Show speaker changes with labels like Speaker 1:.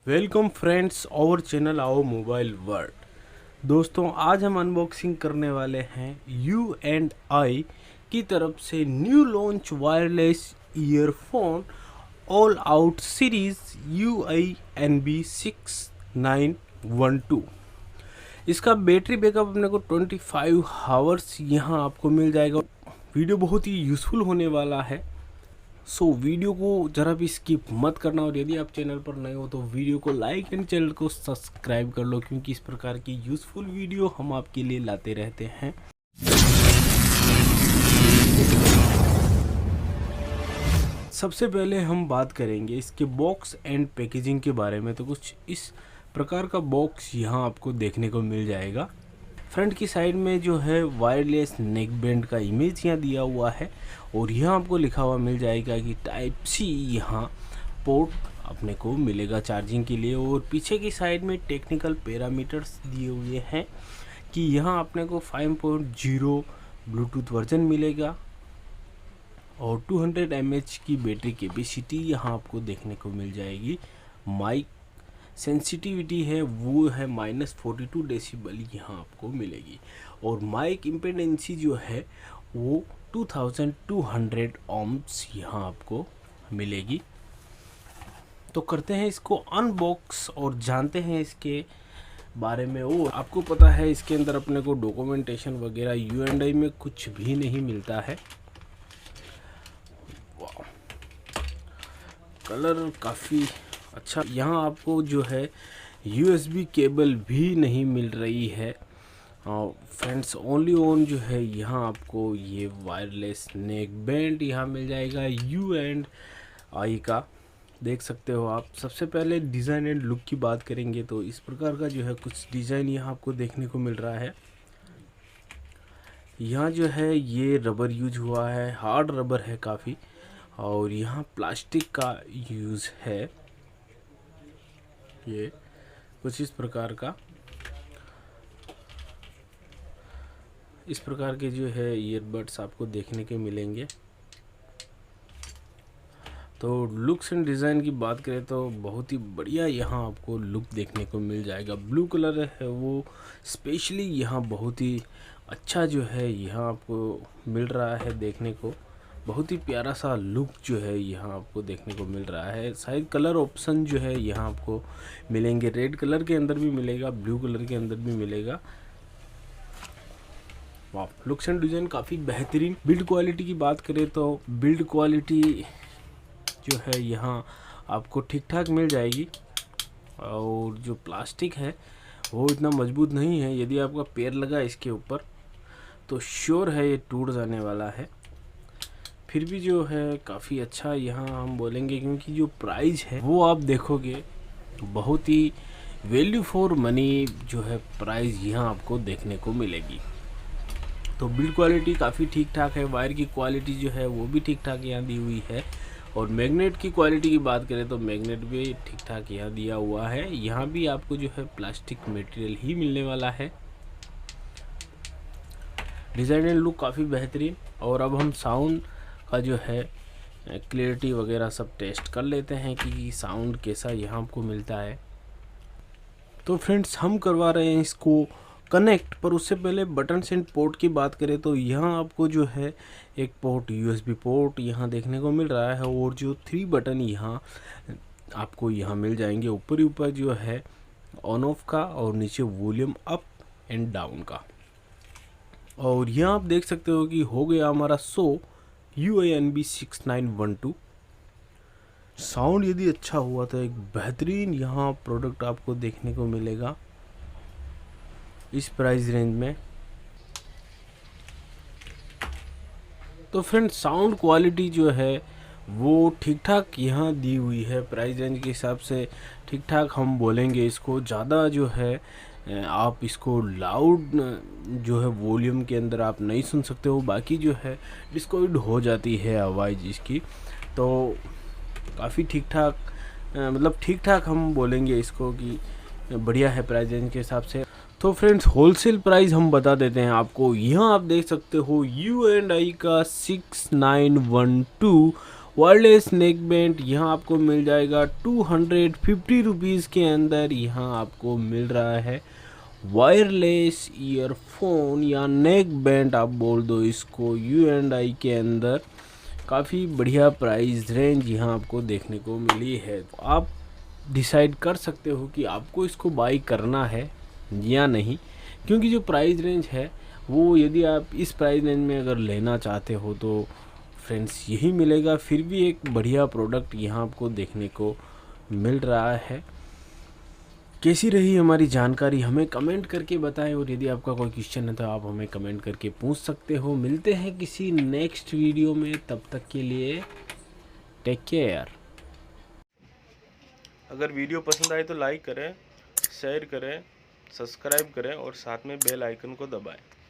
Speaker 1: Welcome friends our channel आओ mobile world. दोस्तों आज हम अनबॉक्सिंग करने वाले हैं यू एंड आई की तरफ से new launch wireless earphone all out series UANB6912। इसका बैटरी बैकअप अपने को 25 आवर्स यहाँ आपको मिल जाएगा। वीडियो बहुत ही यूज़फुल होने वाला है, सो वीडियो को ज़रा भी स्किप मत करना। और यदि आप चैनल पर नए हो तो वीडियो को लाइक एंड चैनल को सब्सक्राइब कर लो, क्योंकि इस प्रकार की यूज़फुल वीडियो हम आपके लिए लाते रहते हैं। सबसे पहले हम बात करेंगे इसके बॉक्स एंड पैकेजिंग के बारे में। तो कुछ इस प्रकार का बॉक्स यहाँ आपको देखने को मिल जाएगा। फ्रंट की साइड में जो है वायरलेस नेक बैंड का इमेज यहाँ दिया हुआ है, और यहाँ आपको लिखा हुआ मिल जाएगा कि टाइप सी यहाँ पोर्ट अपने को मिलेगा चार्जिंग के लिए। और पीछे की साइड में टेक्निकल पैरामीटर्स दिए हुए हैं कि यहाँ अपने को 5.0 ब्लूटूथ वर्जन मिलेगा और 200 mAh की बैटरी कैपेसिटी यहाँ आपको देखने को मिल जाएगी। माइक सेंसिटिविटी है वो है -42 डेसिबल यहाँ आपको मिलेगी, और माइक इम्पेडेंसी जो है वो 2200 ohms यहाँ आपको मिलेगी। तो करते हैं इसको अनबॉक्स और जानते हैं इसके बारे में। और आपको पता है इसके अंदर अपने को डॉक्यूमेंटेशन वगैरह U&I में कुछ भी नहीं मिलता है। कलर काफ़ी अच्छा। यहाँ आपको जो है USB केबल भी नहीं मिल रही है फ्रेंड्स। ओनली ऑन जो है यहाँ आपको ये वायरलेस नेक बैंड यहाँ मिल जाएगा U&I का, देख सकते हो आप। सबसे पहले डिज़ाइन एंड लुक की बात करेंगे तो इस प्रकार का जो है कुछ डिज़ाइन यहाँ आपको देखने को मिल रहा है। यहाँ जो है ये रबर यूज हुआ है, हार्ड रबर है काफ़ी, और यहाँ प्लास्टिक का यूज़ है। ये कुछ इस प्रकार का, इस प्रकार के जो है ईयरबड्स आपको देखने के मिलेंगे। तो लुक्स एंड डिज़ाइन की बात करें तो बहुत ही बढ़िया यहाँ आपको लुक देखने को मिल जाएगा। ब्लू कलर है वो स्पेशली यहाँ बहुत ही अच्छा जो है यहाँ आपको मिल रहा है देखने को। बहुत ही प्यारा सा लुक जो है यहाँ आपको देखने को मिल रहा है। शायद कलर ऑप्शन जो है यहाँ आपको मिलेंगे, रेड कलर के अंदर भी मिलेगा, ब्लू कलर के अंदर भी मिलेगा। वाह, लुक्स एंड डिज़ाइन काफ़ी बेहतरीन। बिल्ड क्वालिटी की बात करें तो बिल्ड क्वालिटी जो है यहाँ आपको ठीक ठाक मिल जाएगी, और जो प्लास्टिक है वो इतना मजबूत नहीं है। यदि आपका पैर लगा इसके ऊपर तो श्योर है ये टूट जाने वाला है। फिर भी जो है काफ़ी अच्छा यहाँ हम बोलेंगे, क्योंकि जो प्राइस है वो आप देखोगे बहुत ही वैल्यू फॉर मनी जो है प्राइस यहाँ आपको देखने को मिलेगी। तो बिल्ड क्वालिटी काफ़ी ठीक ठाक है। वायर की क्वालिटी जो है वो भी ठीक ठाक यहाँ दी हुई है, और मैग्नेट की क्वालिटी की बात करें तो मैग्नेट भी ठीक ठाक यहाँ दिया हुआ है। यहाँ भी आपको जो है प्लास्टिक मटेरियल ही मिलने वाला है। डिज़ाइन एंड लुक काफ़ी बेहतरीन। और अब हम साउंड का जो है क्लियरिटी वगैरह सब टेस्ट कर लेते हैं कि साउंड कैसा यहाँ आपको मिलता है। तो फ्रेंड्स हम करवा रहे हैं इसको कनेक्ट, पर उससे पहले बटन एंड पोर्ट की बात करें तो यहाँ आपको जो है एक पोर्ट USB पोर्ट यहाँ देखने को मिल रहा है, और जो 3 बटन यहाँ आपको यहाँ मिल जाएंगे। ऊपर ही ऊपर जो है ऑन ऑफ का, और नीचे वॉल्यूम अप एंड डाउन का। और यहाँ आप देख सकते हो कि हो गया हमारा शो UANB6912। साउंड यदि अच्छा हुआ तो एक बेहतरीन यहाँ प्रोडक्ट आपको देखने को मिलेगा इस प्राइस रेंज में। तो फ्रेंड साउंड क्वालिटी जो है वो ठीक ठाक यहाँ दी हुई है। प्राइस रेंज के हिसाब से ठीक ठाक हम बोलेंगे इसको। ज़्यादा जो है आप इसको लाउड जो है वॉल्यूम के अंदर आप नहीं सुन सकते हो, बाकी जो है डिस्कॉर्ड हो जाती है आवाज़ इसकी। तो काफ़ी ठीक ठाक, मतलब ठीक ठाक हम बोलेंगे इसको कि बढ़िया है प्राइस रेंज के हिसाब से। तो फ्रेंड्स होलसेल प्राइस हम बता देते हैं आपको। यहाँ आप देख सकते हो U&I का 6912 वायरलेस नेक बैंड यहाँ आपको मिल जाएगा 250 रुपीज़ के अंदर। यहाँ आपको मिल रहा है वायरलेस ईयरफोन या नेक बैंड आप बोल दो इसको, U&I के अंदर काफ़ी बढ़िया प्राइस रेंज यहाँ आपको देखने को मिली है। तो आप डिसाइड कर सकते हो कि आपको इसको बाई करना है या नहीं, क्योंकि जो प्राइस रेंज है वो यदि आप इस प्राइस रेंज में अगर लेना चाहते हो तो फ्रेंड्स यही मिलेगा। फिर भी एक बढ़िया प्रोडक्ट यहाँ आपको देखने को मिल रहा है। कैसी रही हमारी जानकारी हमें कमेंट करके बताएं, और यदि आपका कोई क्वेश्चन है तो आप हमें कमेंट करके पूछ सकते हो। मिलते हैं किसी नेक्स्ट वीडियो में, तब तक के लिए टेक केयर।
Speaker 2: अगर वीडियो पसंद आए तो लाइक करें, शेयर करें, सब्सक्राइब करें और साथ में बेल आइकन को दबाएं।